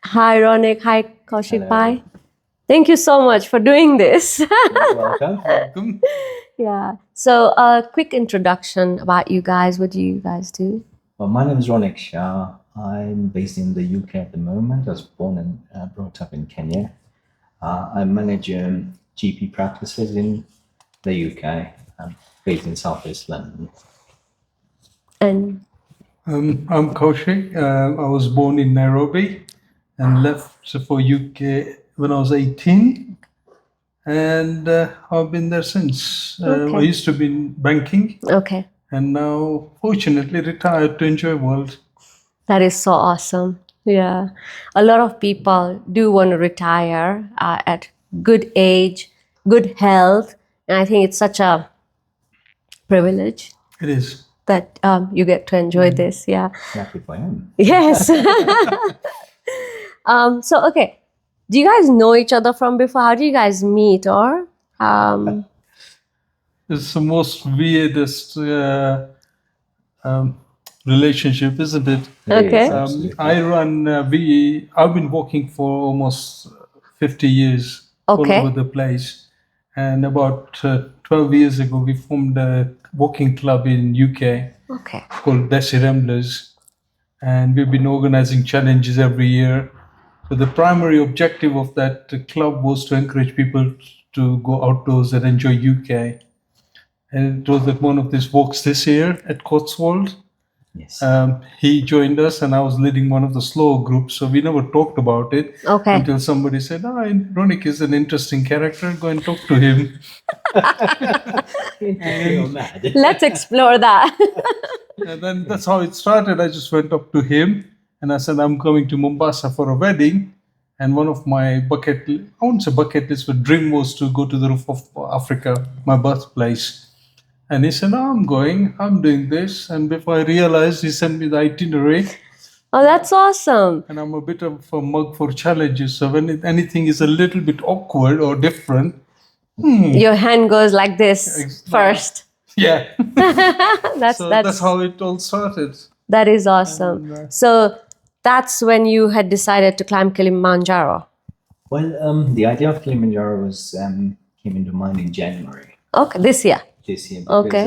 Hi, Ronik. Hi, Kaushikbhai. Hello. Thank you so much for doing this. You're welcome. Welcome. Yeah. So, a quick introduction about you guys. What do you guys do? Well, my name is Ronik Shah. I'm based in the UK at the moment. I was born and brought up in Kenya. I manage GP practices in the UK. I'm based in Southeast London. And I'm Kaushik. I was born in Nairobi and left for UK when I was 18, and I've been there since. I okay. used to be in banking, Okay. and now fortunately retired to enjoy world. That is so awesome. Yeah. A lot of people do want to retire at good age, good health. And I think it's such a privilege It is. that you get to enjoy this. Yeah. Happy for him. Yes. So, okay. Do you guys know each other from before? How do you guys meet? Or It's the most weirdest relationship, isn't it? It Okay. is, absolutely. I run I've been working for almost 50 years Okay. all over the place, and about 12 years ago we formed a walking club in UK Okay. called Desi Ramblers, and we've been organizing challenges every year. So the primary objective of that club was to encourage people to go outdoors and enjoy UK. And it was at one of these walks this year at Cotswold. Yes. He joined us, and I was leading one of the slow groups, so we never talked about it Okay. until somebody said, Ronik is an interesting character, go and talk to him. You're mad. Let's explore that. And then that's how it started. I just went up to him and I said, I'm coming to Mombasa for a wedding. And one of my I won't say bucket list, but dream was to go to the roof of Africa, my birthplace. And he said, I'm going, I'm doing this. And before I realized, he sent me the itinerary. Oh, that's awesome. And I'm a bit of a mug for challenges. So when anything is a little bit awkward or different, Your hand goes like this Exactly. first. yeah. That's That's how it all started. that is awesome. And, So that's when you had decided to climb Kilimanjaro. Well, the idea of Kilimanjaro was came into mind in January Okay, this year. this year because Okay.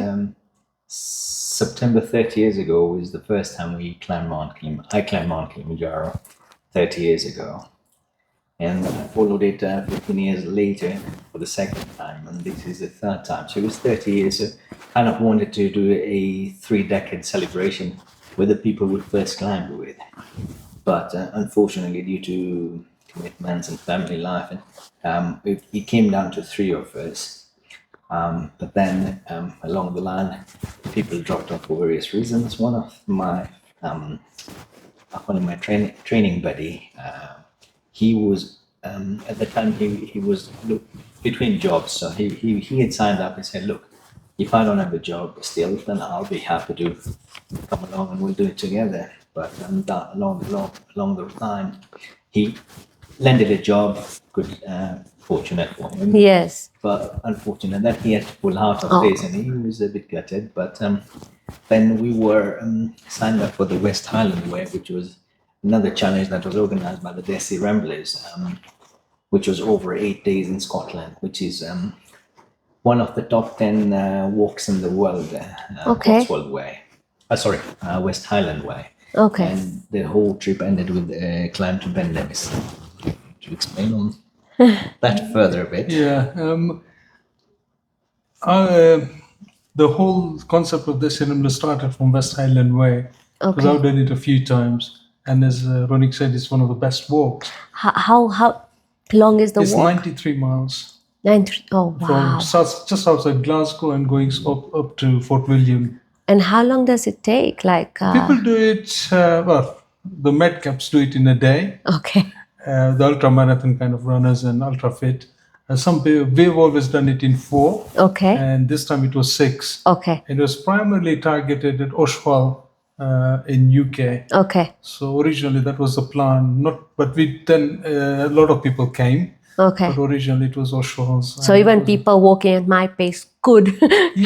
September 30 years ago was the first time we climbed I climbed Mount Kilimanjaro 30 years ago. And I followed it 15 years later for the second time, and this is the third time. So it was 30 years. So kind of wanted to do a 3-decade celebration with the people we first climbed with. But unfortunately, due to commitments and family life, and it came down to 3 of us. But then along the line, people dropped off for various reasons. One of my training buddy, he was at the time he was between jobs, so he had signed up and said, look, if I don't have a job still, then I'll be happy to come along and we'll do it together. But along the line, he landed a job. Good, fortunate for him. Yes. But unfortunate that he had to pull out of this, and he was a bit gutted. But then we were signed up for the West Highland Way, which was another challenge that was organized by the Desi Ramblers, which was over 8 days in Scotland, which is one of the top 10 walks in the world. Okay. Cotswold Way. West Highland Way. Okay. And the whole trip ended with a climb to Ben Nevis. To explain on that further a bit. Yeah. The whole concept of this cinema started from West Highland Way, because Okay. I've done it a few times. And as Ronik said, it's one of the best walks. How long is the It's walk? 93 miles 93. Oh, wow. from just outside Glasgow and going up to Fort William. And how long does it take? Like, People do it, the Medcaps do it in a day. okay. The ultra marathon kind of runners and ultra fit. Some people, we've always done it in 4, Okay. and this time it was 6. Okay. It was primarily targeted at Oshwal in UK. Okay. So originally that was the plan. But then a lot of people came. Okay. But originally it was Oshwal's. So even people walking at my pace could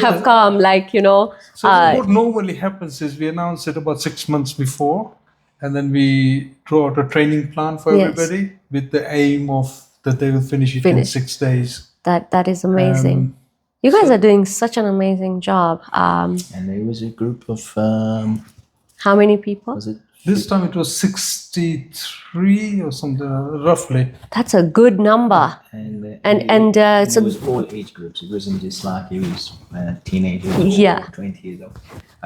have come, like, So what normally happens is we announce it about 6 months before, and then we draw out a training plan for Yes. everybody with the aim of that they will finish it in Finish. 6 days. That is amazing. Um, You guys are doing such an amazing job. And there was a group of, How many people? was it? This time it was 63 or something, roughly. That's a good number. And And it so was all age groups. It wasn't just like it was teenagers Yeah. or 20 years old.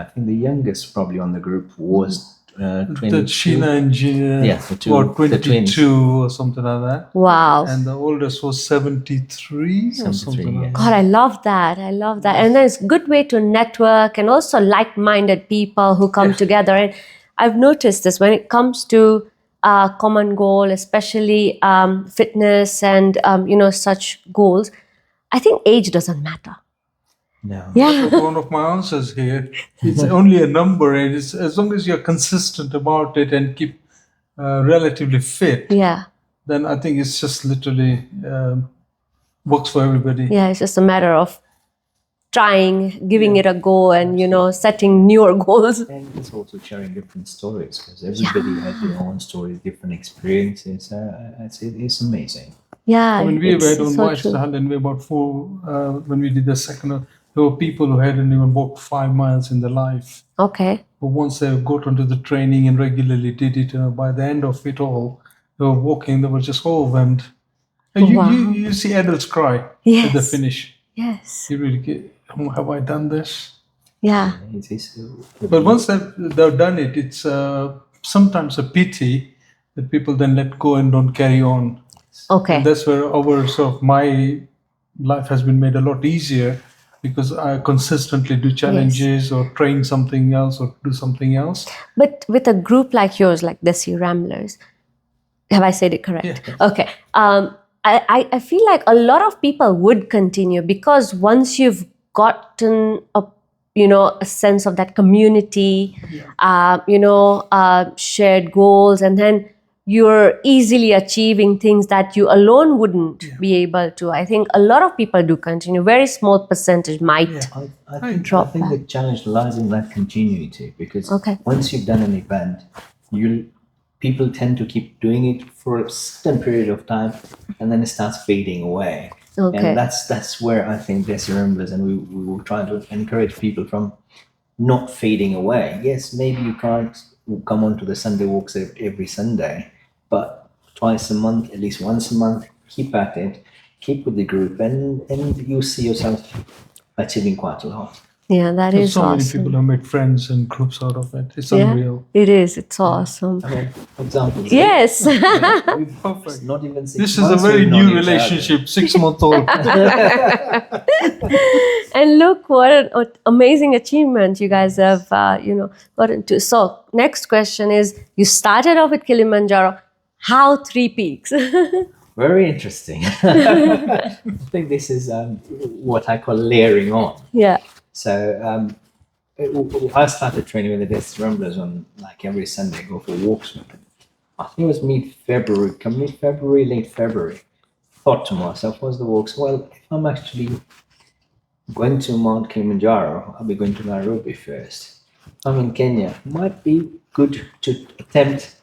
I think the youngest probably on the group was 22. The Sheena engineer, Yeah, the two- or the twins. 22 or something like that. wow. And the oldest was 73 or 73, something yeah. like that. God, I love that. I love that. And then it's a good way to network and also like-minded people who come together. And I've noticed this when it comes to common goal, especially fitness and such goals. I think age doesn't matter. No. Yeah. One of my answers here, it's only a number, and it's, as long as you're consistent about it and keep relatively fit, Yeah. then I think it's just literally works for everybody. Yeah. It's just a matter of trying, giving it a go, and setting newer goals. And it's also sharing different stories because everybody has their own stories, different experiences. It's amazing. Yeah. I mean, we it's had on so my true. stand, and we about four, when we did the second, there were people who hadn't even walked 5 miles in their life. Okay. But once they got onto the training and regularly did it, by the end of it all, they were walking, they were just overwhelmed. And Wow. you see adults cry at the Yes. finish. Yes. You really get, oh, have I done this? Yeah. It's But once they've done it, it's sometimes a pity that people then let go and don't carry on. Okay. And that's where my life has been made a lot easier because I consistently do challenges or train something else or do something else. But with a group like yours, like the Sea Ramblers, have I said it correct? Yeah. Okay. I feel like a lot of people would continue because once you've gotten a sense of that community, shared goals, and then you're easily achieving things that you alone wouldn't be able to. I think a lot of people do continue. Very small percentage might. Yeah. I Drop think back. the challenge lies in that continuity because Okay. once you've done an event, people tend to keep doing it for a certain period of time and then it starts fading away. Okay. And that's where I think there's remembers and we will try to encourage people from not fading away. Yes, maybe you can't come onto the Sunday walks every Sunday, but twice a month, at least once a month, keep at it, keep with the group, and you see yourself achieving quite a lot. Yeah, that There's is so many awesome. people have made friends and groups out of it. It's Yeah, unreal. it is. It's awesome. I mean, for example, Yes. we've Perfect. not even 6 This is a months very we've known new each other. relationship, 6-month-old. And look what an amazing achievement you guys have, gotten to. So next question is, you started off with Kilimanjaro. How 3 peaks? Very interesting. I think this is what I call layering on. Yeah. So I started training with the Death Ramblers on like every Sunday, go for walks with them. I think it was mid-February, late February. Thought to myself, what's the walks? Well, if I'm actually going to Mount Kilimanjaro, I'll be going to Nairobi first. If I'm in Kenya, might be good to attempt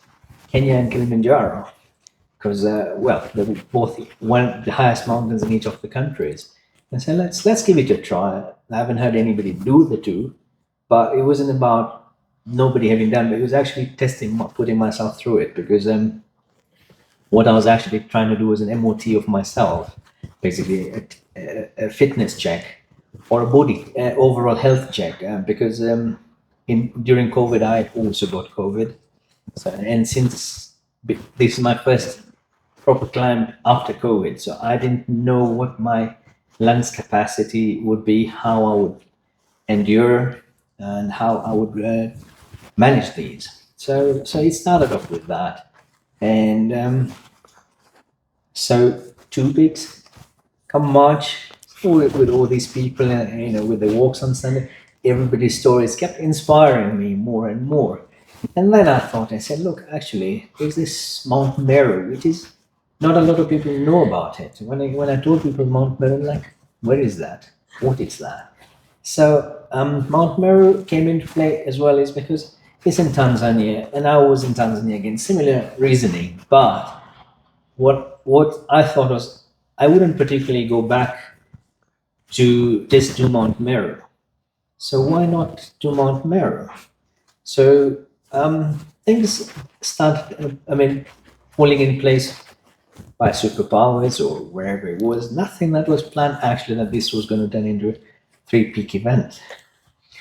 Kenya and Kilimanjaro because, they're both one of the highest mountains in each of the countries. And so let's give it a try. I haven't heard anybody do the two, but it wasn't about nobody having done, but it was actually putting myself through it because what I was actually trying to do was an MOT of myself, basically a fitness check or a body overall health check because during COVID I also got COVID, and since this is my first proper climb after COVID, so I didn't know what my lungs capacity would be, how I would endure, and how I would manage these. So it started off with that, and so 2 weeks, come March, with all these people, with the walks on Sunday, everybody's stories kept inspiring me more and more. And then I said, look, actually, there's this Mount Meru, which is not a lot of people know about it. When I told people Mount Meru, like, where is that? What is that? So Mount Meru came into play as well is because is in Tanzania, and I was in Tanzania again. Similar reasoning, but what I thought was I wouldn't particularly go back to just do Mount Meru. So why not do Mount Meru? So things started, falling in place by superpowers or wherever it was. Nothing that was planned actually that this was going to turn into a three-peak event.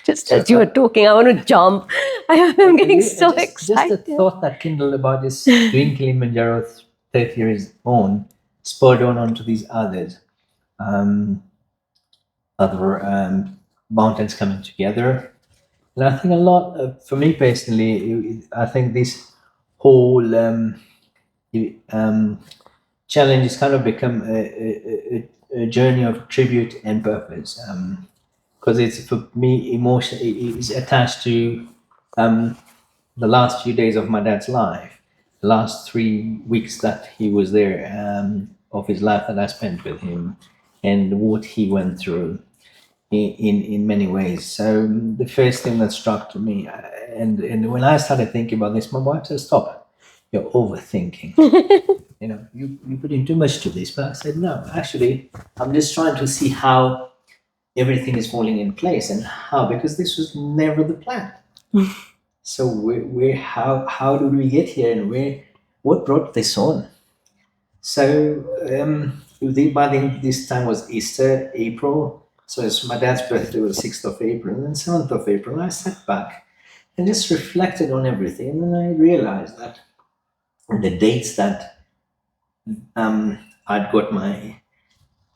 Just So, as you were talking, I want to jump. I'm getting so just the excited. thought that kindled about just doing Kilimanjaro 30 years on spurred on onto these other mountains coming together. And I think a lot, for me personally, I think this whole challenge has kind of become a journey of tribute and purpose. Because it's, for me, emotion is attached to the last few days of my dad's life, the last 3 weeks that he was there, of his life that I spent with him, and what he went through in many ways. So the first thing that struck to me, and when I started thinking about this, my wife said, "Stop, you're overthinking. You put in too much to this." But I said, "No, actually, I'm just trying to see how everything is falling in place and how, because this was never the plan. So how did we get here, and what brought this on?" So this time was Easter, April. So it's my dad's birthday was 6th of April, and then 7th of April, I sat back and just reflected on everything, and then I realized that the dates that I'd got my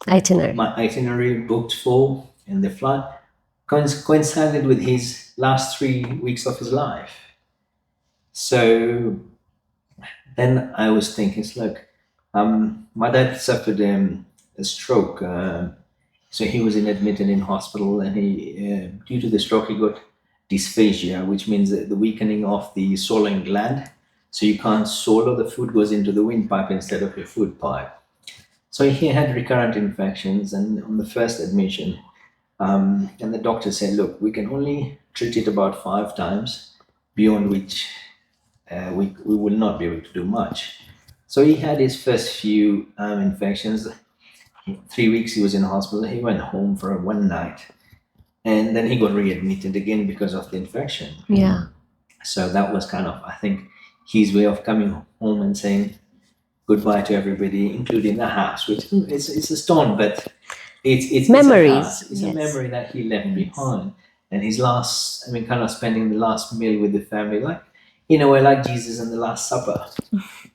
itinerary booked for and the flight coincided with his last 3 weeks of his life. So then I was thinking, look, my dad suffered a stroke. So he was admitted in hospital, and he, due to the stroke, he got dysphagia, which means the weakening of the swallowing gland. So you can't swallow, the food goes into the windpipe instead of your food pipe. So he had recurrent infections, and on the first admission, and the doctor said, "Look, we can only treat it about 5 times, beyond which we will not be able to do much." So he had his first few infections. 3 weeks he was in hospital. He went home for 1 night, and then he got readmitted again because of the infection. Yeah. So that was kind of, I think, his way of coming home and saying goodbye to everybody, including the house, which it's a stone, but it's Memories. it's a memory that he left behind. And his last, kind of spending the last meal with the family, like in a way, like Jesus in the Last Supper.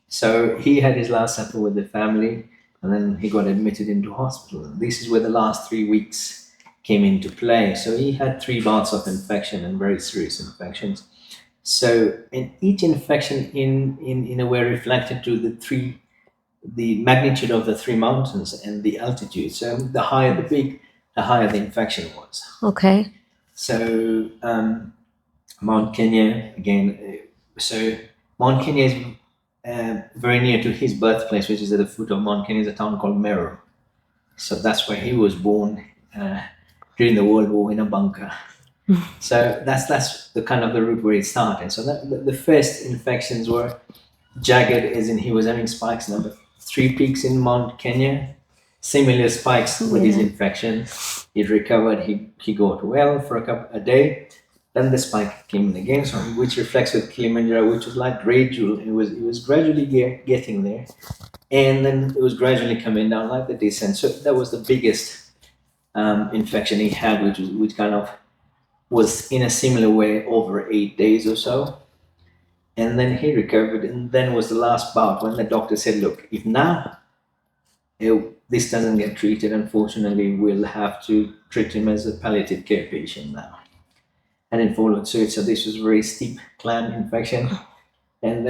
So he had his last supper with the family, and then he got admitted into hospital. This is where the last 3 weeks came into play. So he had 3 bouts of infection, and very serious infections. So in each infection, in a way, reflected to the magnitude of the 3 mountains and the altitude. So the higher the peak, the higher the infection was. Okay. So Mount Kenya again. So Mount Kenya is very near to his birthplace, which is at the foot of Mount Kenya, is a town called Meru. So that's where he was born during the World War in a bunker. So that's the kind of the route where it started. So the first infections were jagged, as in he was having spikes. Number 3 peaks in Mount Kenya, similar spikes with his infection. He recovered. He got well for a day. Then the spike came in again, so which reflects with Kilimanjaro, which was like gradual. It was gradually getting there, and then it was gradually coming down like the descent. So that was the biggest infection he had, which kind of was in a similar way over 8 days or so. And then he recovered, and then was the last bout when the doctor said, "Look, if now this doesn't get treated, unfortunately, we'll have to treat him as a palliative care patient now." And it followed suit. So this was a very steep climb infection, and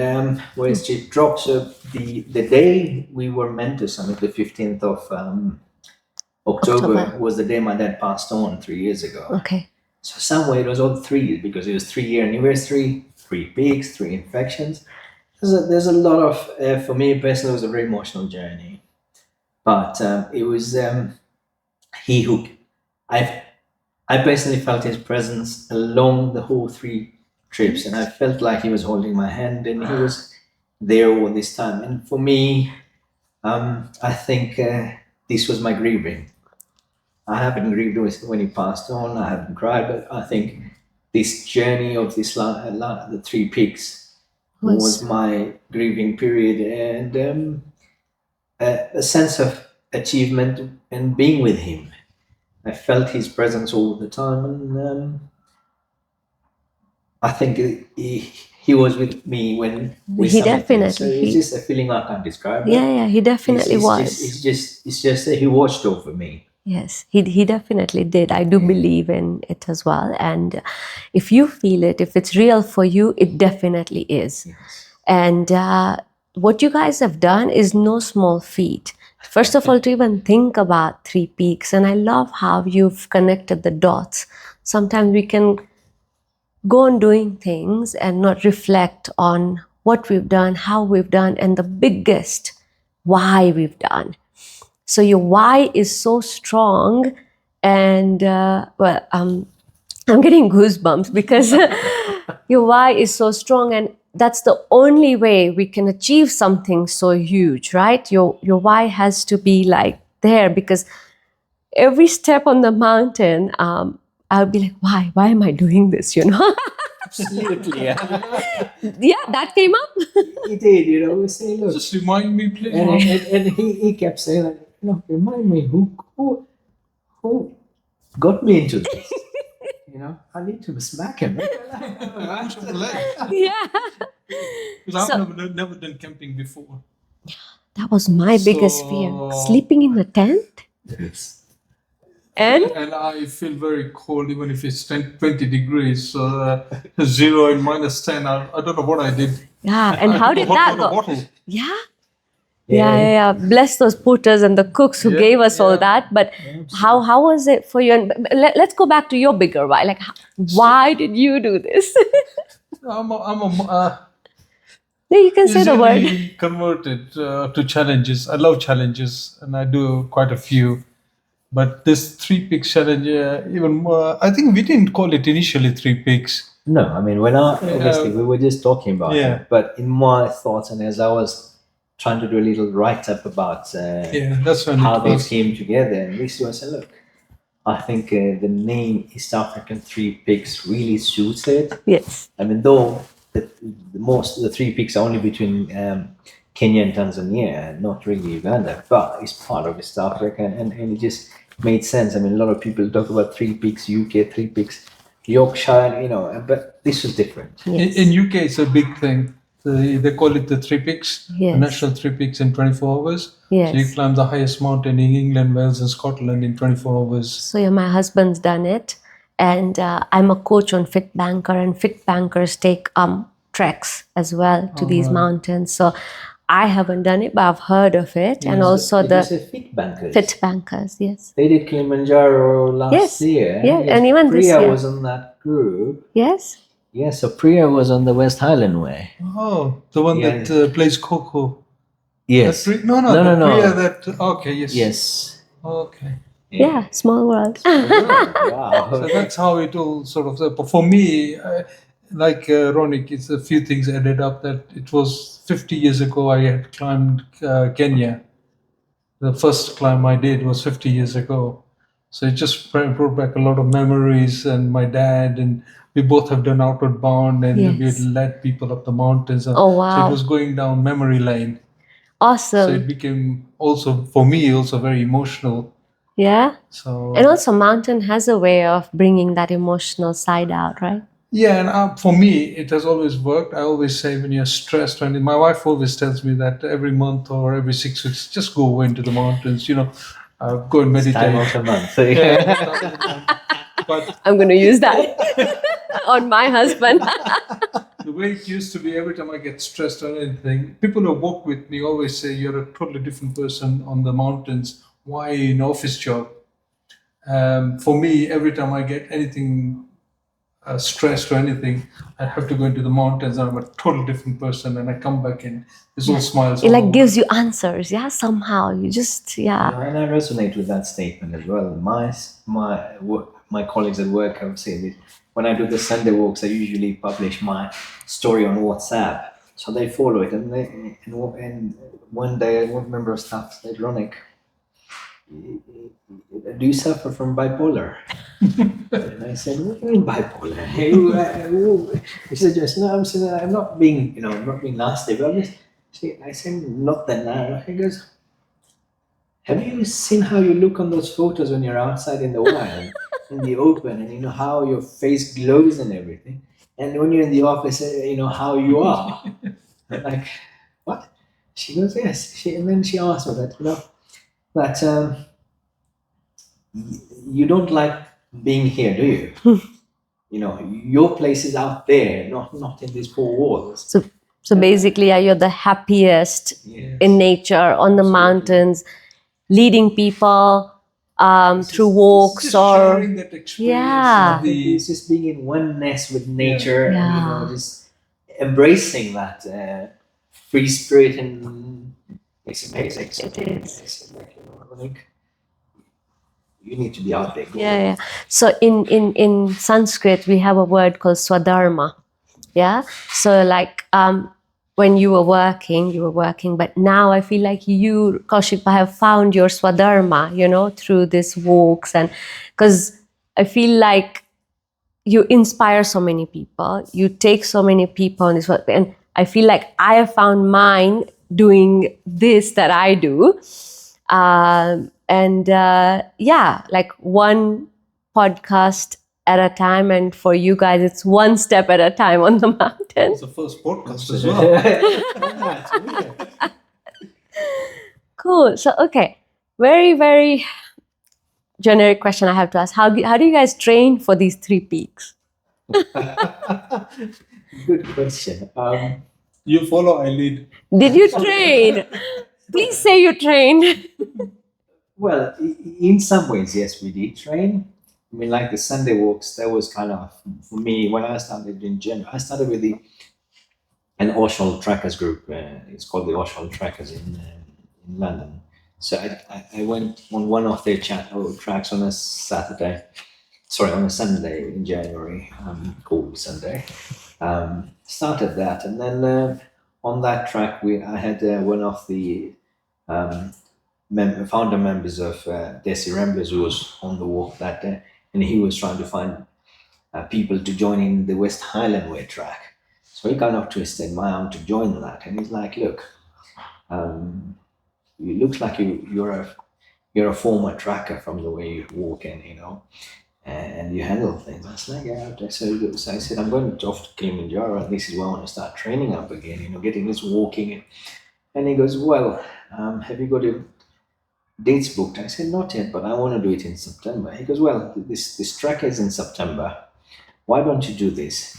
where it dropped. So the day we were meant to summit, the 15th of October, was the day my dad passed on 3 years ago. Okay. So somewhere it was all 3, because it was 3-year anniversary, 3 peaks, 3 infections. There's a lot of, for me personally, it was a very emotional journey. But it was he who, I personally felt his presence along the whole 3 trips, and I felt like he was holding my hand and he was there all this time. And for me, I think this was my grieving. I haven't grieved when he passed on. I haven't cried, but I think this journey of the 3 peaks was my grieving period, and a sense of achievement and being with him. I felt his presence all the time, and I think he was with me when we He summited. So definitely, it's just a feeling I can't describe. But yeah, he definitely was. it's just that he watched over me. Yes, he definitely did. I do believe in it as well. And if you feel it, if it's real for you, it definitely is. Yes. And what you guys have done is no small feat. First of all, to even think about 3 peaks. And I love how you've connected the dots. Sometimes we can go on doing things and not reflect on what we've done, how we've done, and the biggest why we've done. So your why is so strong, and I'm getting goosebumps because your why is so strong, and that's the only way we can achieve something so huge, right? Your why has to be like there, because every step on the mountain, I'll be like, why am I doing this? Absolutely, yeah. Yeah, that came up. He did, we say, look. Just remind me, please. And he kept saying, like, remind me who got me into this. I need to smack him. Yeah. Because So- I've never done camping before. That was my biggest fear. Sleeping in a tent. Yes. And And I feel very cold even if it's 20 degrees. So 0 and -10, I don't know what I did. yeah, and how did that go? Bottle. Yeah. Yeah. Bless those putters and the cooks who Yeah, gave us all yeah. that. But how was it for you? And let's go back to your bigger why. Like, why did you do this? I'm Yeah, you can say the word. easily converted to challenges. I love challenges, and I do quite a few. But this 3 peaks challenge, even more, I think we didn't call it initially 3 peaks. No, I mean, obviously we were just talking about Yeah. it, but in my thoughts, and as I was trying to do a little write-up about Yeah, that's when how it they was. came together, and this was, look, I think the name East African 3 Peaks really suits it. Yes. I mean, though the 3 peaks are only between Kenya and Tanzania, not really Uganda, but it's part of East Africa, and it just made sense. I mean, a lot of people talk about 3 peaks UK, 3 peaks Yorkshire, but this was different. Yes. In UK, it's a big thing. They call it the 3 peaks, Yes. the national 3 peaks in 24 hours. Yes. So you climb the highest mountain in England, Wales, and Scotland in 24 hours. So yeah, my husband's done it, and I'm a coach on Fit Banker, and Fit Bankers take treks as well to these mountains. So I haven't done it, but I've heard of it, and also Did you the say Fit Bankers? Fit Bankers. Yes. They did Kilimanjaro last year. Yeah, and even this Priya year. was on that group. Yes. Yeah, so Priya was on the West Highland Way. Oh, the one Yeah. that plays Coco. Yes. No, No. Priya that. Okay, yes. Yes. Okay. Yeah. Small world. Wow. So that's how it all sort of. But for me, like Ronik, it's a few things added up. That it was 50 years ago I had climbed Kenya. The first climb I did was 50 years ago. So it just brought back a lot of memories, and my dad, and we both have done Outward Bound, and we Yes. had led people up the mountains. Oh, So wow. it was going down memory lane. Awesome. So it became also, for me, also very emotional. Yeah. So And also, mountain has a way of bringing that emotional side out, right? yeah, and for me, it has always worked. I always say when you're stressed, my wife always tells me that every month or every 6 weeks, just go into the mountains, go and meditate. Time of the month. Yeah, but I'm going to use that on my husband. the way it used to be, every time I get stressed or anything, people who walk with me always say you're a totally different person on the mountains. Why in office job? For me, every time I get anything stressed or anything, I have to go into the mountains, and I'm a totally different person, and I come back and there's all smiles. It all like over. gives you answers. Yeah. Somehow you just, yeah. And I resonate with that statement as well. My colleagues at work have said it. when I do the Sunday walks, I usually publish my story on WhatsApp. So they follow it, and and one day one member of staff said, "Ronik, do you suffer from bipolar?" And I said, "What do you mean bipolar?" He said, "Just no." I'm saying, "I'm not being, I'm not being nasty, but I'm just." I said, "Not that now." He goes, "Have you seen how you look on those photos when you're outside in the wild, in the open, and you know how your face glows and everything, and when you're in the office, you know how you are?" I'm like, "What?" She goes, "Yes." And then she asked me that, that you don't like being here, do you? Your place is out there, not in these four walls. So basically, yeah, you're the happiest Yes. in nature, on the mountains, leading people through It's walks just or sharing that experience. Yeah. of the- It's just being in oneness with nature, and Yeah. just embracing that free spirit, and it's amazing. It is. It's like, like, you need to be out there. Yeah. So in Sanskrit, we have a word called swadharma. Yeah. So like when you were working, but now I feel like you, Kaushikbhai, have found your swadharma, through these walks, and because I feel like you inspire so many people, you take so many people on this work, and I feel like I have found mine doing this that I do. And like one podcast at a time, and for you guys it's one step at a time on the mountain. It's the first podcast as well. Cool. So okay, very, very generic question I have to ask. How do you guys train for these 3 peaks? Good question. You follow, I lead. Did you train? Please say you trained. Well, in some ways, yes, we did train. I mean, like the Sunday walks, that was kind of, for me, when I started in general, I started with an Oshal Trackers group. It's called the Oshal Trackers in London. So I went on one of their tracks on a on a Sunday in January, cold Sunday. Started that, and then on that track, I had one of the founder members of Desi Ramblers who was on the walk that day, and he was trying to find people to join in the West Highland Way track. So he kind of twisted my arm to join that, and he's like, "Look, it looks like you're a former tracker from the way you walk in, and you handle things." I was like, "Yeah." Okay. So I said, "I'm going off to Kilimanjaro, and this is where I want to start training up again, getting this walking." And he goes, "Well, have you got your dates booked?" I said, "Not yet, but I want to do it in September." He goes, "Well, this track is in September. Why don't you do this?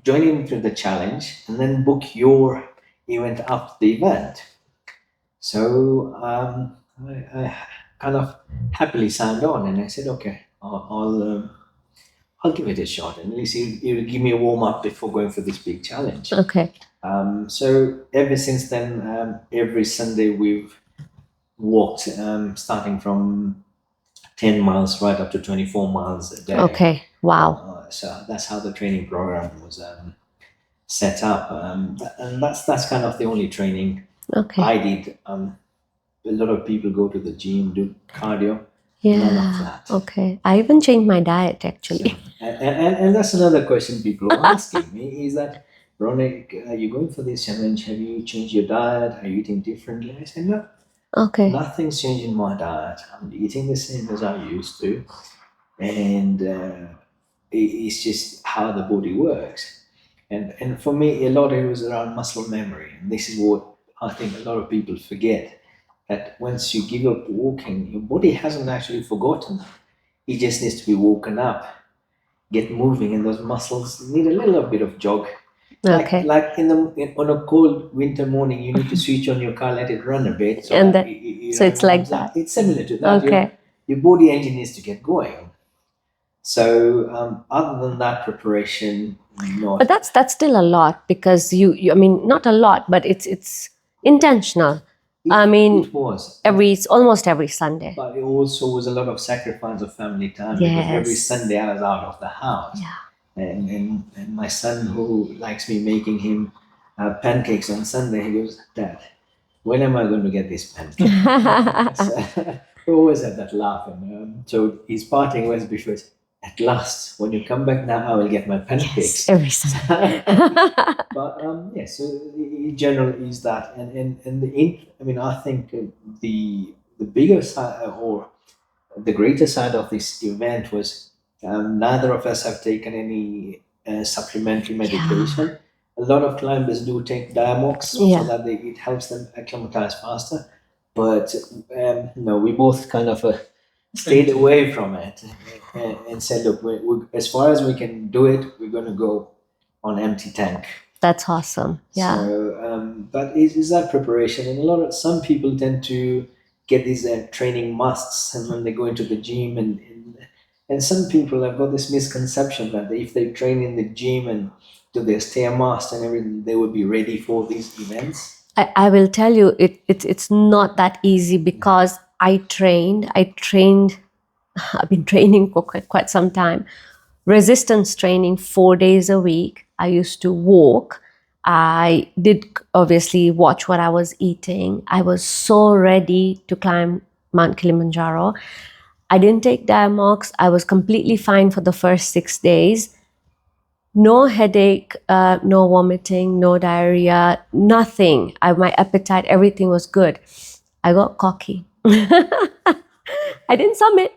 Join into the challenge, and then book your event after the event." So I kind of happily signed on, and I said, "Okay, I'll give it a shot, and at least he'll give me a warm up before going for this big challenge." Okay. So ever since then, every Sunday we've walked, starting from 10 miles right up to 24 miles a day. Okay. Wow. So that's how the training program was set up, and that's kind of the only training Okay. I did. A lot of people go to the gym, do cardio. None of Yeah. that. Okay. I even changed my diet actually. And that's another question people are asking me is that, "Ronik, are you going for this challenge? Have you changed your diet? Are you eating differently?" I said, "No, Okay. nothing's changed in my diet. I'm eating the same as I used to, and it's just how the body works." And for me, a lot of it was around muscle memory, and this is what I think a lot of people forget. That once you give up walking, your body hasn't actually forgotten. It just needs to be woken up, get moving, and those muscles need a little bit of jog. Okay. Like on a cold winter morning, you need to switch on your car, let it run a bit. So And that so it's like warms up. that. It's similar to that. Okay. Your body engine needs to get going. So other than that preparation, no. But that's still a lot because you I mean not a lot, but it's intentional. I mean, it was. almost every Sunday. But it also was a lot of sacrifice of family time because every Yes. Sunday I was out of the house. Yeah. And my son, who likes me making him pancakes on Sunday, he goes, Dad, when am I going to get these pancakes? So, we always had that laugh. And so his parting words before is, at last, when you come back now, I will get my pancakes. Yes, every Sunday. But so in general is that, and I mean, I think the bigger side or the greater side of this event was neither of us have taken any supplementary medication. A lot of climbers do take Diamox so that it helps them acclimatize faster. But no, we both kind of stayed away from it and said, look, as far as we can do it, we're going to go on empty tank. That's awesome. Yeah. So, but is that preparation? And some people tend to get these training musts, and when they go into the gym, and some people have got this misconception that if they train in the gym and do their Stairmaster and everything, they would be ready for these events. I will tell you, it's not that easy because I've been training for quite some time. Resistance training 4 days a week. I used to walk. I did obviously watch what I was eating. I was so ready to climb Mount Kilimanjaro. I didn't take Diamox. I was completely fine for the first 6 days. No headache, no vomiting, no diarrhea, nothing. My appetite, everything was good. I got cocky. I didn't summit.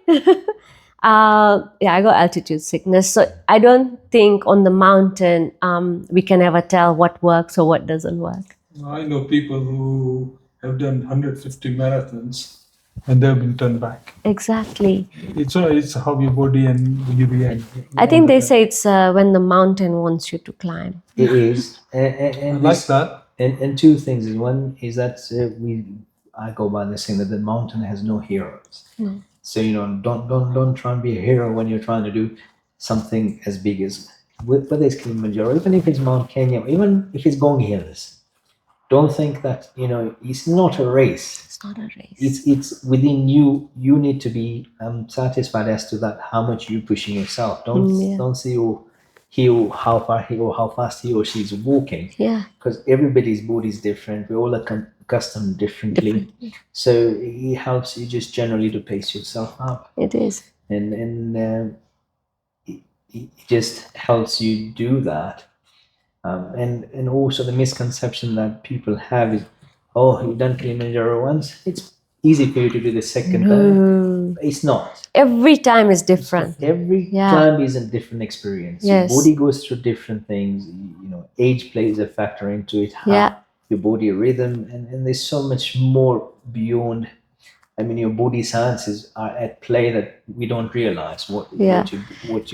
I got altitude sickness. So I don't think on the mountain we can ever tell what works or what doesn't work. I know people who have done 150 marathons and they've been turned back. Exactly. It's how your body and you react. I think they say it's when the mountain wants you to climb. It is. I like that. And two things. One is that I go by the saying that the mountain has no heroes. No. So don't try and be a hero when you're trying to do something as big as whether it's Kilimanjaro, even if it's Mount Kenya, even if it's going hills. Don't think that it's not a race. It's not a race. It's within you. You need to be satisfied as to that how much you're pushing yourself. Don't see how fast he or she is walking. Yeah. Because everybody's body is different. We all are accustomed differently. So it helps you just generally to pace yourself up. It is. And it just helps you do that. And also the misconception that people have is, oh, you've done Kilimanjaro once, it's easy for you to do the second time. It's not. Every time is different. Every climb is a different experience. Yes. Your body goes through different things. Age plays a factor into it. Your body rhythm, and there's so much more beyond. I mean, your body sciences are at play that we don't realize what you're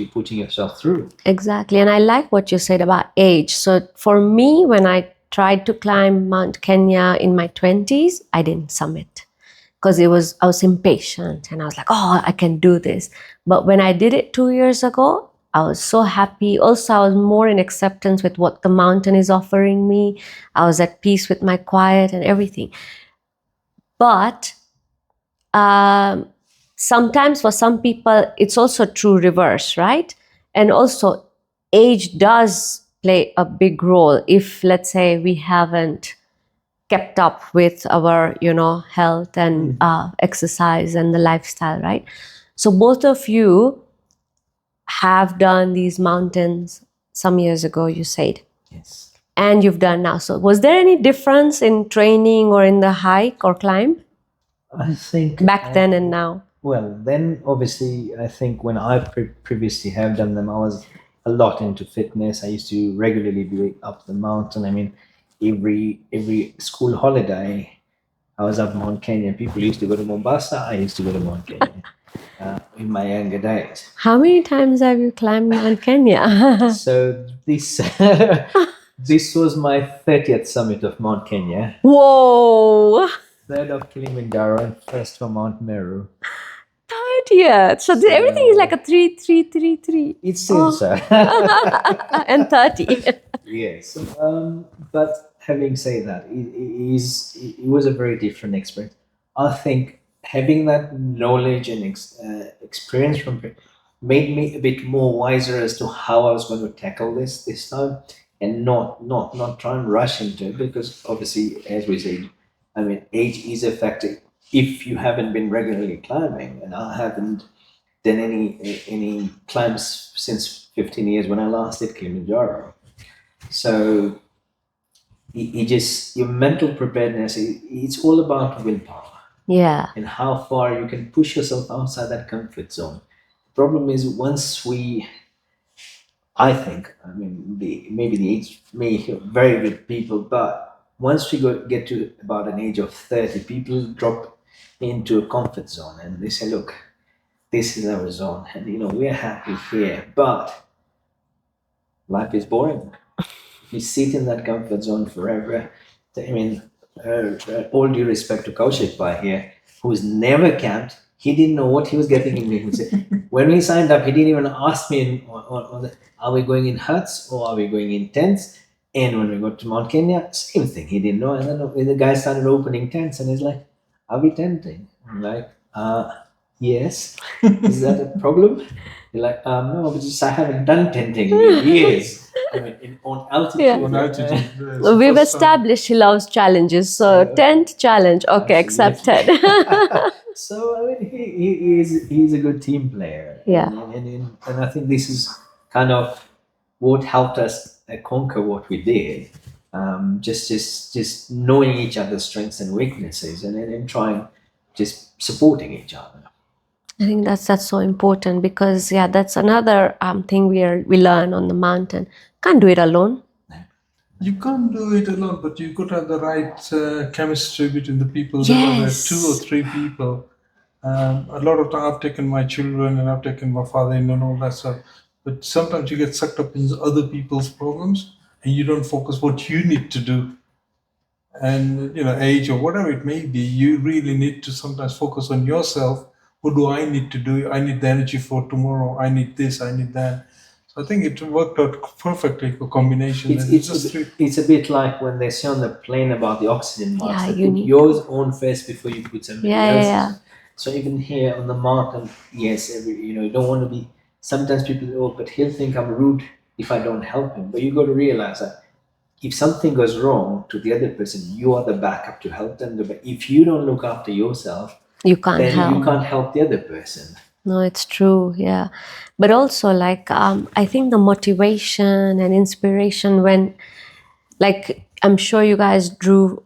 putting yourself through. Exactly. And I like what you said about age. So for me, when I tried to climb Mount Kenya in my 20s, I didn't summit because I was impatient and I was like, oh, I can do this. But when I did it 2 years ago, I was so happy. Also, I was more in acceptance with what the mountain is offering me. I was at peace with my quiet and everything. But sometimes for some people, it's also true reverse, right? And also age does play a big role if, let's say, we haven't kept up with our, health and exercise and the lifestyle, right? So both of you have done these mountains some years ago, you said. Yes. And you've done now. So was there any difference in training or in the hike or climb? I think back then and now. Well, then obviously, I think when I previously have done them, I was a lot into fitness. I used to regularly be up the mountain. I mean, every school holiday, I was up Mount Kenya. People used to go to Mombasa. I used to go to Mount Kenya in my younger days. How many times have you climbed Mount Kenya? So this was my 30th summit of Mount Kenya. Whoa! Third of Kilimanjaro and first for Mount Meru. 30th. So everything is like a 3, 3, 3, 3. It seems so. And 30. Yes. But having said that, it was a very different experience. I think having that knowledge and experience from made me a bit more wiser as to how I was going to tackle this time, and not try and rush into it, because obviously, as we said, I mean, age is a factor. If you haven't been regularly climbing, and I haven't done any climbs since 15 years when I last did Kilimanjaro. So you just your mental preparedness. It's all about willpower Yeah. and how far you can push yourself outside that comfort zone. The problem is once we, I think, I mean, maybe the age may vary with people, but once we get to about an age of 30, people drop into a comfort zone and they say, look, this is our zone, and we're happy here, but life is boring. You sit in that comfort zone forever. I mean, all due respect to Kaushikbhai here, who's never camped, he didn't know what he was getting into. When we signed up, he didn't even ask me, are we going in huts or are we going in tents? And when we got to Mount Kenya, same thing. He didn't know. And then when the guy started opening tents, and he's like, are we tenting? I'm like, yes. Is that a problem? You're like, no, because I haven't done tenting in years. I mean, on altitude. Yeah. On altitude. It's the We've first time. established he loves challenges. So, tent challenge. Okay, accepted. So I mean, he's a good team player. Yeah. And I think this is kind of what helped us conquer what we did. Just knowing each other's strengths and weaknesses, and trying just supporting each other. I think that's so important because that's another thing we learn on the mountain. Can't do it alone. You can't do it alone, but you could have the right chemistry between the people. There were Yes. 2 or 3 people. A lot of time I've taken my children and I've taken my father-in-law and all that stuff. But sometimes you get sucked up in other people's problems and you don't focus what you need to do. And age or whatever it may be, you really need to sometimes focus on yourself. What do I need to do? I need the energy for tomorrow. I need this. I need that. So I think it worked out perfectly for combination. It's a bit like when they say on the plane about the oxygen mask. Yeah, they you put need yours on first before you put somebody else's. Yeah. So even here on the mountain, yes, you don't want to be. Sometimes people, oh, but he'll think I'm rude if I don't help him. But you got to realize that if something goes wrong to the other person, you are the backup to help them. But if you don't look after yourself, You can't then help. you can't help the other person. No, it's true. Yeah. But also, like, I think the motivation and inspiration when, like, I'm sure you guys drew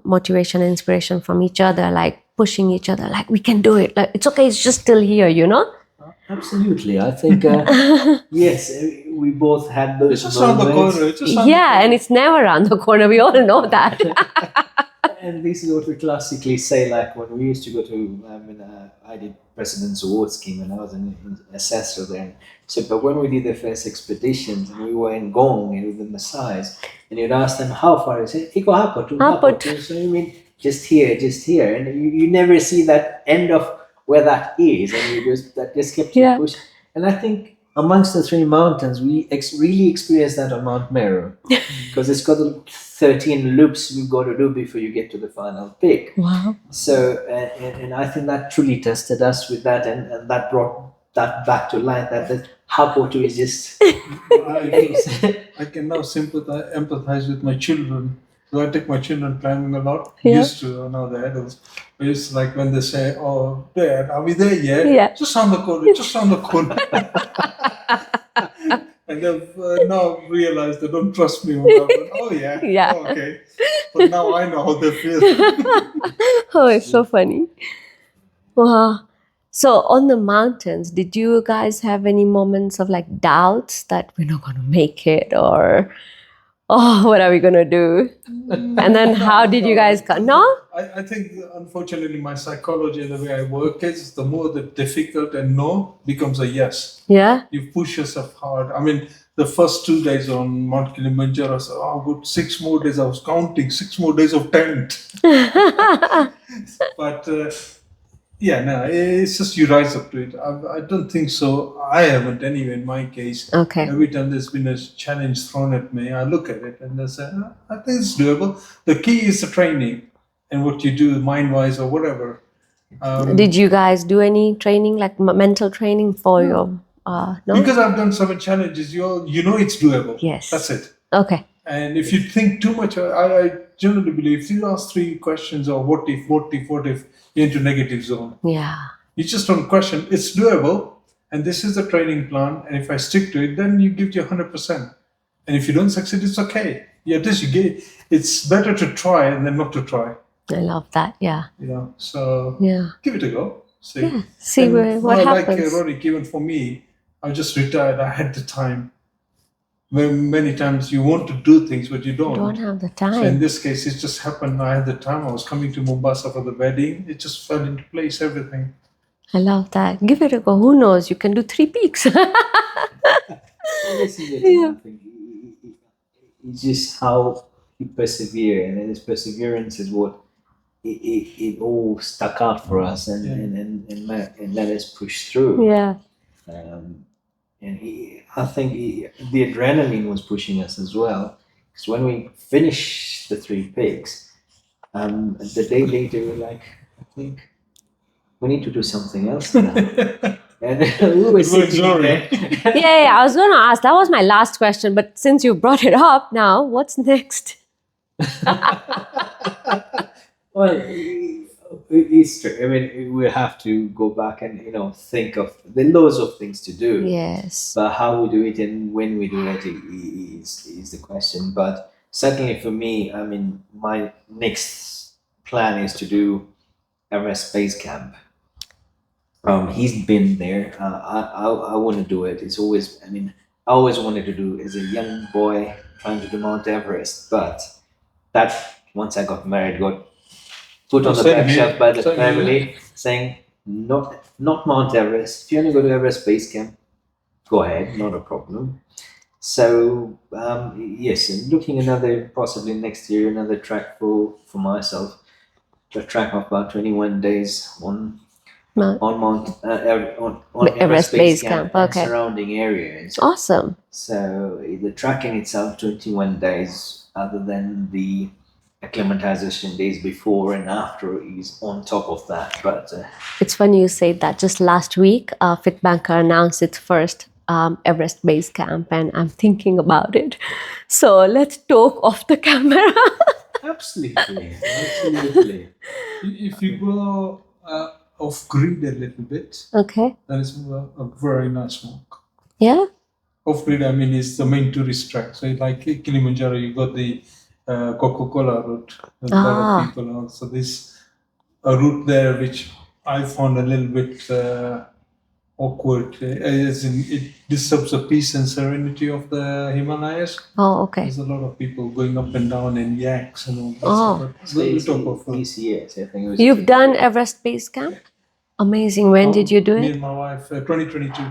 motivation and inspiration from each other, like pushing each other, like, we can do it. Like, it's okay. It's just still here, you know? Absolutely. I think, yes, we both had those It's just around the moments. corner. It's just around the Yeah. corner. And it's never around the corner. We all know that. And this is what we classically say, like when we used to go to, I did President's Award Scheme when I was an assessor there. So, but when we did the first expeditions and we were in Gong and with the Maasai, and you'd ask them how far, you say, Iko hapo tu, hapo tu. So you mean just here, and you never see that end of where that is, and that just kept you pushing. And I think amongst the 3 mountains, we really experienced that on Mount Meru, because it's got 13 loops we've got to do before you get to the final peak. Wow. So, and I think that truly tested us with that, and that brought that back to life. That Hapotu is just. I can now empathize with my children. So I take my children climbing a lot. Yeah. Used to, now they're adults. It's like when they say, "Oh, Dad, are we there yet?" Yeah. Just around the corner. Just around the corner. And they've now realized they don't trust me on that one. Oh yeah. Yeah. Oh, okay. But now I know how they feel. Oh, it's so funny. Wow. So on the mountains, did you guys have any moments of like doubts that we're not going to make it, or what are we going to do? And then how did you guys go? No? I think, unfortunately, my psychology and the way I work is the more the difficult and no becomes a yes. Yeah. You push yourself hard. I mean, the first 2 days on Mount Kilimanjaro, I said, good 6 more days. I was counting 6 more days of tent. But Yeah, no, it's just you rise up to it. I don't think so. I haven't anyway. In my case, Okay. every time there's been a challenge thrown at me, I look at it and I say, I think it's doable. The key is the training and what you do, mind-wise or whatever. Did you guys do any training, like mental training for your? No. Because I've done 7 challenges, you know it's doable. Yes. That's it. Okay. And if you think too much, I generally believe if you ask 3 questions or what if, you're into negative zone. Yeah. You just don't question. It's doable, and this is the training plan. And if I stick to it, then you give your 100%. And if you don't succeed, it's okay. Yeah, this you get. It's better to try than not to try. I love that. Yeah. You know, so Yeah. give it a go. See, Yeah. See And what like happens. Ronik, even for me, I just retired. I had the time. Many times you want to do things, but you don't. Don't have the So in time. this case, it just happened. I had the time. I was coming to Mombasa for the wedding. It just fell into place. Everything. I love that. Give it a go. Who knows? You can do 3 peaks. Well, this is it. I think it's just how he persevere, and his perseverance is what it all stuck out for us, and let us push through. Yeah. And I think the adrenaline was pushing us as well, because when we finished the 3 peaks, the day later we were like, I think we need to do something else now. And we were sitting there. Yeah. I was going to ask. That was my last question. But since you brought it up now, what's next? Well, it's true. I mean, we have to go back and think of the loads of things to do. Yes. But how we do it and when we do it is the question. But certainly for me, I mean, my next plan is to do Everest Base Camp. He's been there. I want to do it. It's always, I mean, I always wanted to do as a young boy trying to do Mount Everest. But that once I got married, got put on the Same back here. shelf by the Same here. family, saying not Mount Everest. If you want to go to Everest Base Camp, go ahead, not a problem. So yes, and looking possibly next year another track for myself, a track of about 21 days on Mount on Everest Base Camp and Okay. surrounding areas. Awesome. So the track in itself 21 days, other than the acclimatization days before and after is on top of that. But It's funny you say that. Just last week, Fitbanker announced its first Everest Base Camp, and I'm thinking about it. So let's talk off the camera. absolutely, absolutely. If you go off grid a little bit, Okay. that is a very nice walk. Yeah. Off grid, I mean, is the main tourist track. So, like Kilimanjaro, you got the Coca-Cola route. There's a lot of people on. So, there's a route there which I found a little bit awkward. As in, it disturbs the peace and serenity of the Himalayas. Oh, okay. There's a lot of people going up and down in yaks and all that. Oh. But we'll talk of ECS, I think it was. You've done Everest Base Camp? Amazing. When did you do Me it? and my wife, 2022.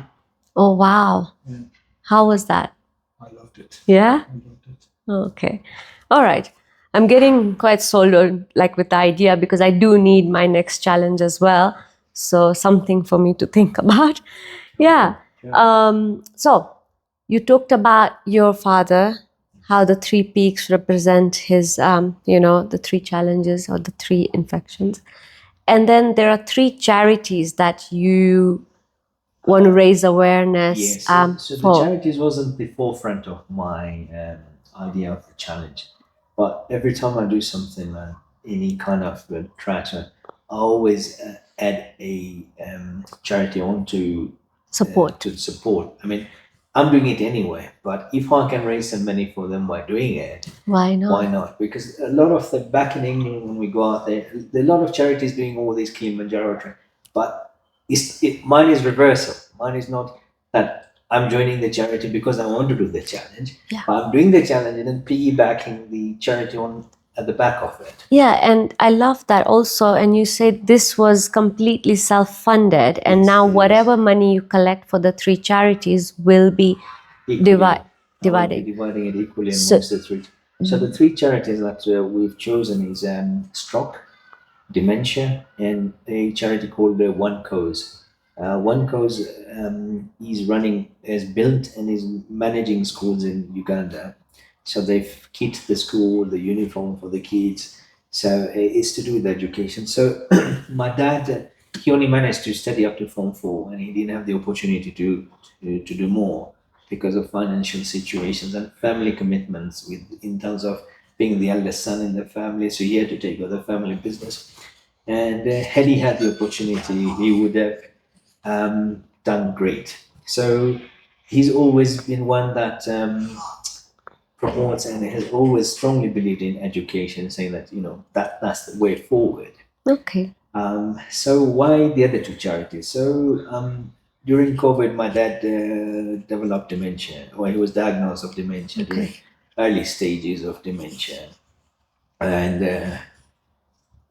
Oh, wow. Yeah. How was that? I loved it. Yeah? I loved it. Okay. All right. I'm getting quite sold on, like, with the idea, because I do need my next challenge as well. So something for me to think about. Yeah. So you talked about your father, how the 3 peaks represent his, the 3 challenges or the 3 infections. And then there are 3 charities that you want to raise awareness Yes. So the for. charities wasn't the forefront of my idea of the challenge, but every time I do something, any kind of try to, I always add a charity on to Support. to support. I mean, I'm doing it anyway, but if I can raise some money for them by doing it, Why not? why not? Because a lot of the back in England when we go out there are a lot of charities doing all these Kilimanjaro but mine is reversal. Mine is not that I'm joining the charity because I want to do the challenge. Yeah. I'm doing the challenge and then piggybacking the charity on at the back of it. Yeah, and I love that also. And you said this was completely self-funded, and Yes, now it is. whatever money you collect for the 3 charities will be Equally. divided. I will be dividing it equally So- amongst the 3. So the 3 charities that we've chosen is Stroke, dementia, and a charity called OneCause. OneCause is running, is built and is managing schools in Uganda. So they've kit the school, the uniform for the kids. So it's to do with education. So my dad, he only managed to study up to Form 4, and he didn't have the opportunity to do more because of financial situations and family commitments with in terms of being the eldest son in the family. So he had to take over the family business. And had he had the opportunity, he would have done great. So he's always been one that promotes and has always strongly believed in education, saying that that's the way forward. Okay. So why the other two charities? So during COVID, my dad developed dementia, or he was diagnosed of dementia during Okay. early stages of dementia, and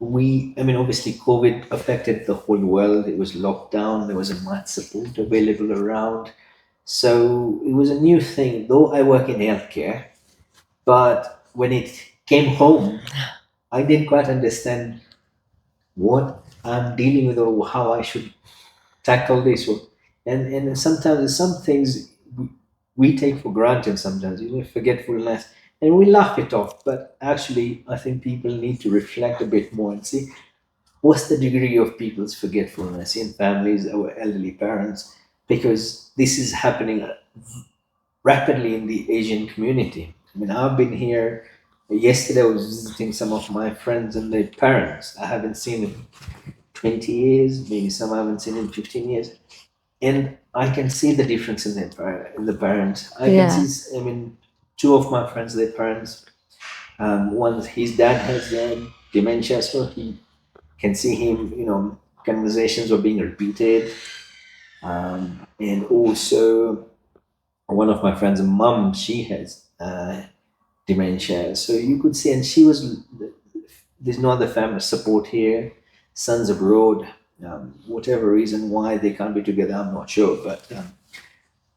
I mean, obviously, COVID affected the whole world. It was locked down. There wasn't much support available around. So it was a new thing, though I work in healthcare. But when it came home, I didn't quite understand what I'm dealing with or how I should tackle this. And sometimes some things we take for granted sometimes, forgetfulness, and we laugh it off. But actually, I think people need to reflect a bit more and see what's the degree of people's forgetfulness in families or elderly parents, because this is happening rapidly in the Asian community. I mean, I've been here. Yesterday, I was visiting some of my friends and their parents. I haven't seen in 20 years, maybe some I haven't seen in 15 years. And I can see the difference in in the parents. I can Yeah. see, I mean, two of my friends, their parents, one, his dad has dementia, so he can see him, conversations are being repeated. And also, one of my friend's mum, she has dementia. So you could see, and there's no other family support here, sons abroad, whatever reason why they can't be together, I'm not sure. But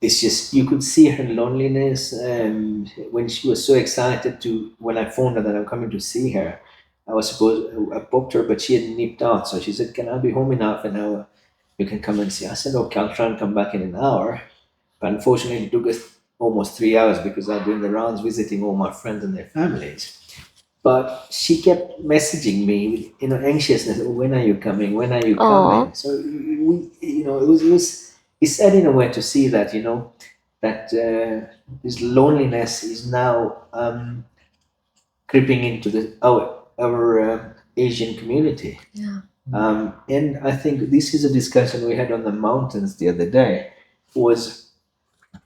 it's just, you could see her loneliness. And when she was so excited when I phoned her that I'm coming to see her, I was supposed, I booked her, but she had nipped out. So she said, "Can I be home in half an hour? You can come and see." I said, "Okay, I'll try and come back in an hour." But unfortunately, it took us almost 3 hours because I've been the rounds visiting all my friends and their families. But she kept messaging me with, anxiousness. "Oh, when are you coming? When are you coming?" Oh, So it's sad in a way to see that, that this loneliness is now creeping into our Asian community. yeah. And I think this is a discussion we had on the mountains the other day. Was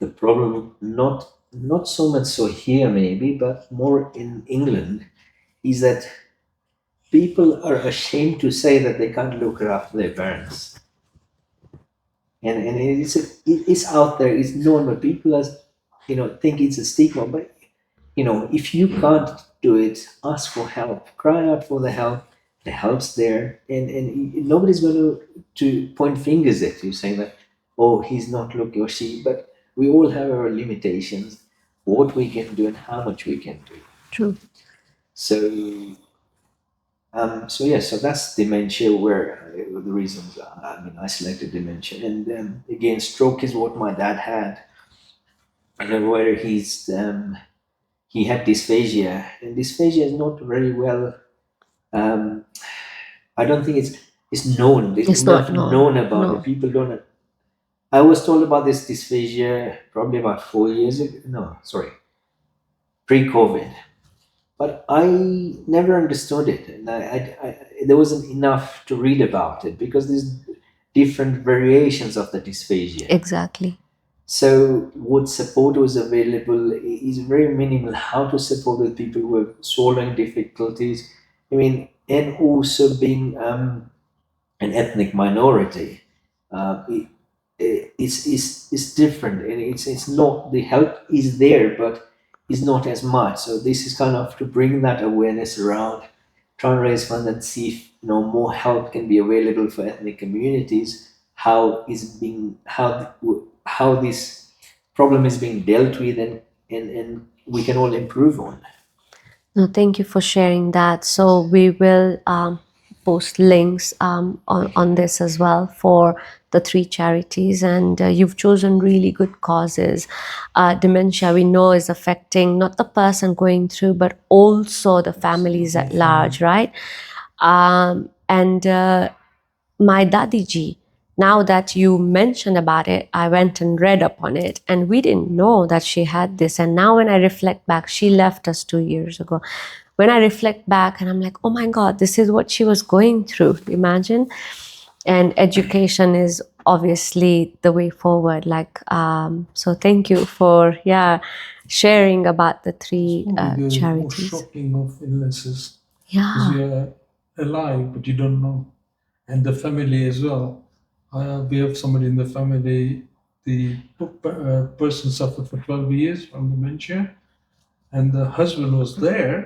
the problem not so much so here maybe, but more in England, is that people are ashamed to say that they can't look after their parents. And it's out there, it's normal. People are, think it's a stigma, but if you can't do it, ask for help, cry out for the help. The help's there, and nobody's going to point fingers at you saying that, "Oh, he's not looking," or she. But we all have our limitations, what we can do and how much we can do. True. So so yeah, so that's dementia. Where the reasons I mean, I selected dementia, and again, stroke is what my dad had, and then where he had dysphagia, and dysphagia is not very well. Um, I don't think it's known. There's It's enough not known. known about it. No. People don't. I was told about this dysphagia probably about 4 years ago. No, sorry, pre-COVID. But I never understood it, and there wasn't enough to read about it because there's different variations of the dysphagia. Exactly. So what support was available is very minimal. How to support with people who have swallowing difficulties, I mean, and also being an ethnic minority. It's different, and it's not, the help is there, but it's not as much. So this is kind of to bring that awareness around, try and raise funds and see if more help can be available for ethnic communities. How this problem is being dealt with, and we can all improve on. No, thank you for sharing that. So we will post links on this as well for the three charities, and you've chosen really good causes. Dementia, we know, is affecting not the person going through, but also the families at large, right? And my dadiji, now that you mentioned about it, I went and read up on it, and we didn't know that she had this. And now when I reflect back, she left us 2 years ago. When I reflect back, and I'm like, oh my God, this is what she was going through. Imagine. And education is obviously the way forward. So thank you for sharing about the three The most charities. shocking of illnesses. Yeah. Because you are alive, but you don't know. And the family as well. We have somebody in the family, the person suffered for 12 years from dementia, and the husband was there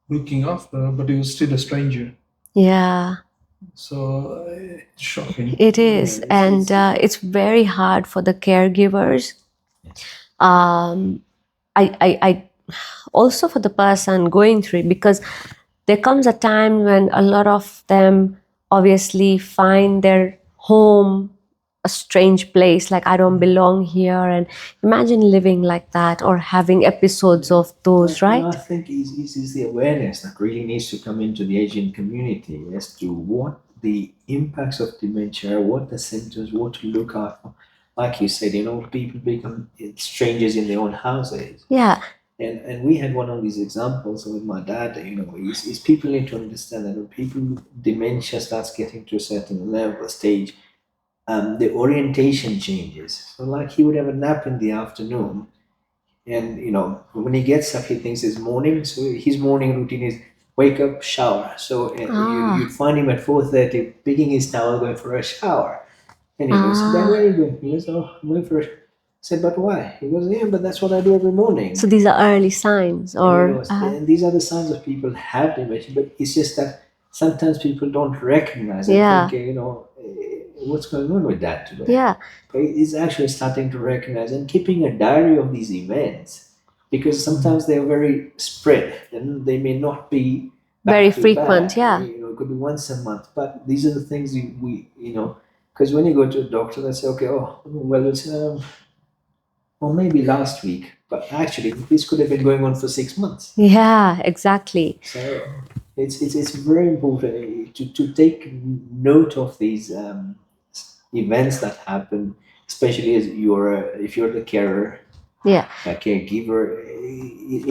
looking after her, but he was still a stranger. Yeah. So it's shocking. It is, and it's very hard for the caregivers. I also for the person going through it, because there comes a time when a lot of them obviously find their home a strange place, like I don't belong here, and imagine living like that or having episodes of those, And I right? think is the awareness that really needs to come into the Asian community as to what the impacts of dementia, what the symptoms, what to look out for. Like you said, people become strangers in their own houses. Yeah. And we had one of these examples with my dad. Is people need to understand that when people dementia starts getting to a certain level stage, the orientation changes. So like he would have a nap in the afternoon, and when he gets up, he thinks it's morning. So his morning routine is wake up, shower. So you'd find him at 4:30 picking his towel, going for a shower. And he goes, Dad, where are you going? He goes, oh, I'm going for a I said, but why? He goes, yeah, but that's what I do every morning. So these are early signs, or And these are the signs of people have dementia, but it's just that sometimes people don't recognize it. Yeah. Think, what's going on with that today? yeah, But it's actually starting to recognize and keeping a diary of these events, because sometimes they're very spread and they may not be back very to frequent. back. Yeah. It could be once a month, but these are the things because when you go to a doctor, they say, okay, oh, well, it's or maybe last week, but actually this could have been going on for 6 months. Yeah, exactly. So it's very important to take note of these events that happen, especially as if you're the carer, Yeah. a caregiver.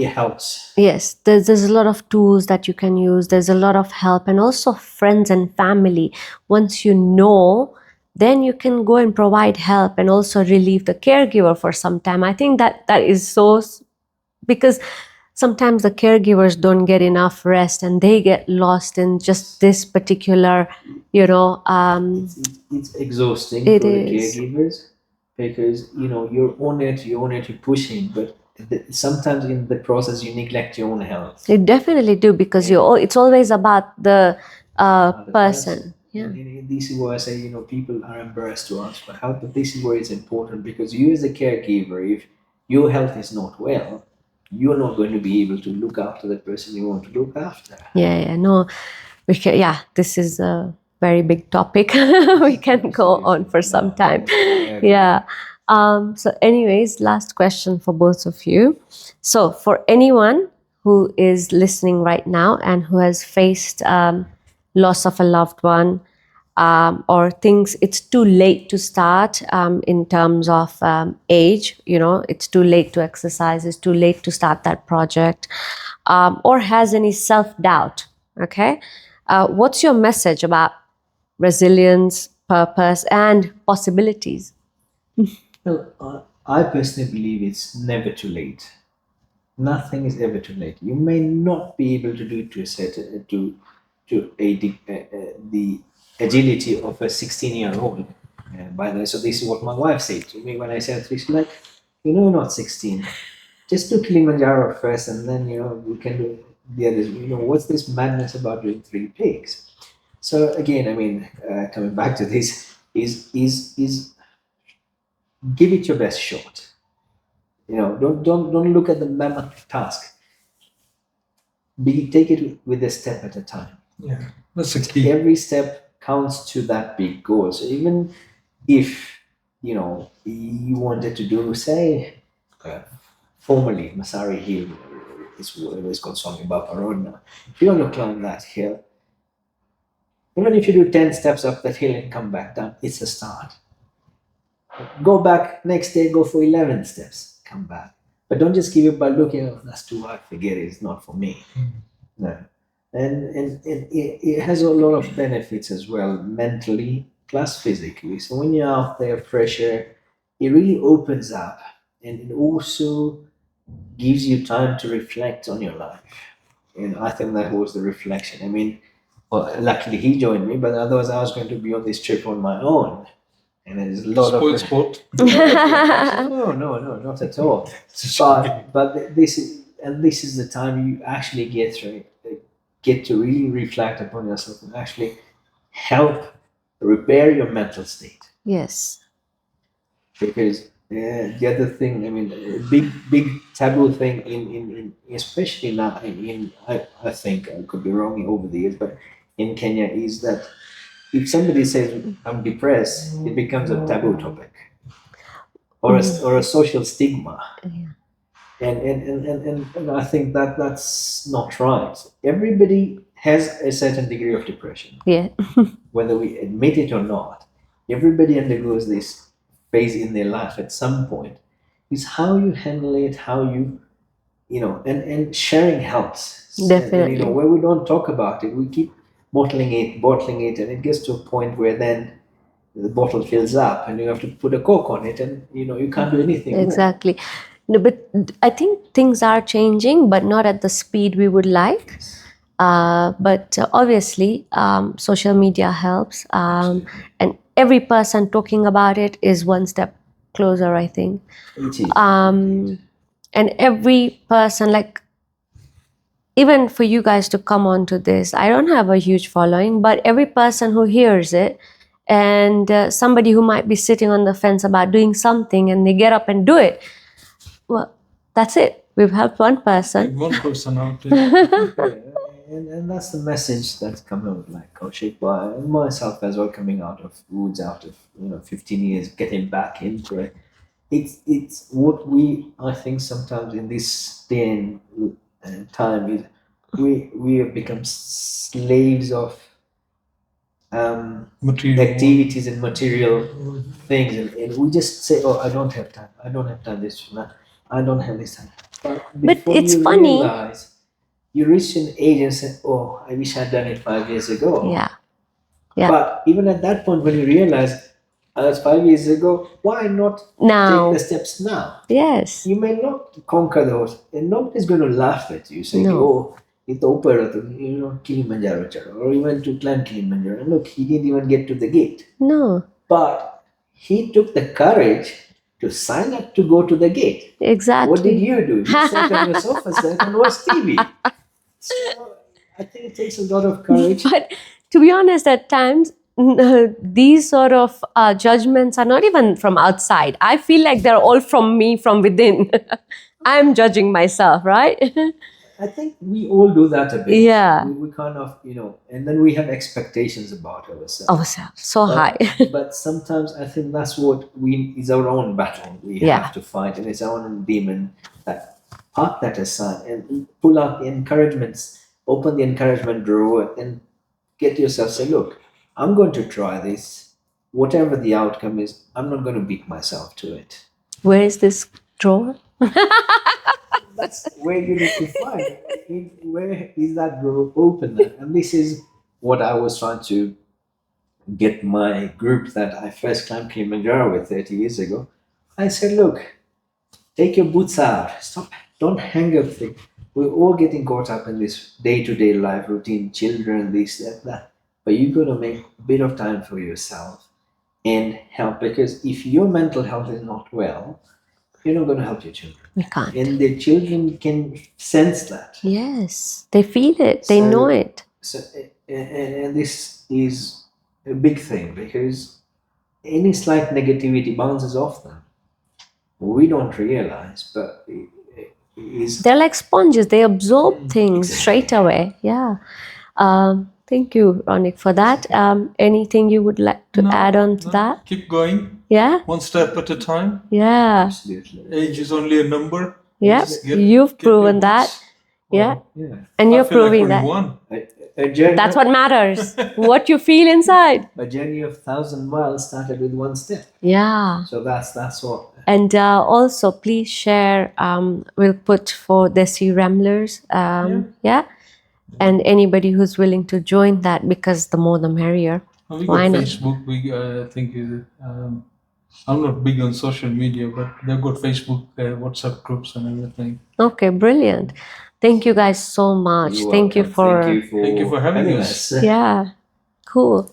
It helps. Yes, there's a lot of tools that you can use. There's a lot of help, and also friends and family. Once you know, then you can go and provide help and also relieve the caregiver for some time. I think that is because sometimes the caregivers don't get enough rest and they get lost in just this particular, It's exhausting It for the is. caregivers, because you're on it, you're pushing, but sometimes in the process you neglect your own health. They definitely do, because it's always about the person. Yeah. And this is why I say, people are embarrassed to ask for help, but this is where it's important, because you as a caregiver, if your health is not well, you're not going to be able to look after the person you want to look after. Yeah, no, this is a very big topic. We can go on for some time. Yeah. So anyways, last question for both of you. So for anyone who is listening right now and who has faced loss of a loved one, or thinks it's too late to start in terms of age, it's too late to exercise, it's too late to start that project, or has any self-doubt, okay? What's your message about resilience, purpose, and possibilities? Well, I personally believe it's never too late. Nothing is ever too late. You may not be able to do it to a certain the agility of a 16-year-old. By the way, so this is what my wife said to me when I said, she's like, you're not 16. Just do Kilimanjaro first, and then we can do the others. What's this madness about doing 3 peaks? So again, I mean, coming back to this, is give it your best shot. Don't look at the mammoth task. Take it with a step at a time. Yeah, that's a key. Every step counts to that big goal. So even if you wanted to do, say, formally Masari Hill is whatever it's called, something about road now. If you want to climb that hill, even if you do 10 steps up that hill and come back down, it's a start. Go back next day, go for 11 steps, come back. But don't just give up by looking, oh, that's too hard, forget it, it's not for me. No. And it has a lot of benefits as well, mentally plus physically. So when you're out there, fresh air, it really opens up, and it also gives you time to reflect on your life. And I think that was the reflection. I mean, well, luckily he joined me, but otherwise I was going to be on this trip on my own. And there's a lot Spoil of sport. no, not at all. But this is the time you actually get to really reflect upon yourself and actually help repair your mental state. Yes. Because the other thing, I mean, a big taboo thing in especially now I think I could be wrong over the years, but in Kenya is that if somebody says I'm depressed, it becomes a taboo topic or a social stigma. And I think that that's not right. Everybody has a certain degree of depression, Yeah. whether we admit it or not. Everybody undergoes this phase in their life at some point. It's how you handle it, how and sharing helps. And Definitely. where we don't talk about it, we keep bottling it, and it gets to a point where then the bottle fills up and you have to put a cork on it, and you can't do anything more. Exactly. No, but I think things are changing, but not at the speed we would like. But obviously, social media helps, and every person talking about it is one step closer, I think. It is. And every person, like, even for you guys to come on to this, I don't have a huge following, but every person who hears it, and somebody who might be sitting on the fence about doing something and they get up and do it, well, that's it. We've helped one person. One person out. And that's the message that's coming out, like Kaushikbhai and myself as well, coming out of woods after 15 years, getting back into it. It's what we, I think, sometimes in this day and time is we have become slaves of Material. activities and material things, and we just say, oh, I don't have time this now, I don't have this time. But before it's you funny. realize, you reach an age and say, oh, I wish I'd done it 5 years ago. Yeah. Yeah. But even at that point, when you realize, that's 5 years ago, why not Now. take the steps now? Yes. You may not conquer those, and nobody's going to laugh at you saying, No. oh, ito opera to, Kilimanjaro charo, or even to climb Kilimanjaro. And look, he didn't even get to the gate. No. But he took the courage to sign up to go to the gate. Exactly. What did you do? You sat on your sofa set and watched TV. So I think it takes a lot of courage. But to be honest, at times, these sort of judgments are not even from outside. I feel like they're all from me, from within. I'm judging myself, right? I think we all do that a bit. Yeah. We kind of, and then we have expectations about ourselves. Ourselves, so high. But sometimes I think that's what is our own battle we Yeah. have to fight, and it's our own demon. That park that aside and pull out the encouragements, open the encouragement drawer, and get yourself say, look, I'm going to try this. Whatever the outcome is, I'm not going to beat myself to it. Where is this drawer? That's where you need to find where is that drawer open. And this is what I was trying to get my group that I first climbed Kilimanjaro with 30 years ago. I said, look, take your boots out. Stop. Don't hang up things. We're all getting caught up in this day-to-day life routine, children, this, that. But you've got to make a bit of time for yourself and help, because if your mental health is not well, you're not going to help your children. We can't. And the children can sense that. Yes, they feel it. They So- know it. So, and this is a big thing, because any slight negativity bounces off them. We don't realize, but it is They're like sponges. They absorb things Exactly. straight away. Yeah. Thank you, Ronik, for that. Anything you would like to add on to that? Keep going, Yeah, one step at a time. yeah, Absolutely. Age is only a number. yeah. Just get You've your proven that. books. Yeah, Yeah. and I you're feel like proving that. 21. A journey, That's what matters. What you feel inside. a journey of 1,000 miles started with one step. Yeah. So that's what. And also, please share. We'll put for Desi Ramblers. Yeah. And anybody who's willing to join that, because the more the merrier. We Why got not? Facebook. We think I'm not big on social media, but they've got Facebook, WhatsApp groups, and everything. Okay, brilliant. Thank you guys so much. You're Thank you welcome. for. Thank you for Having us. us. Yeah. Cool.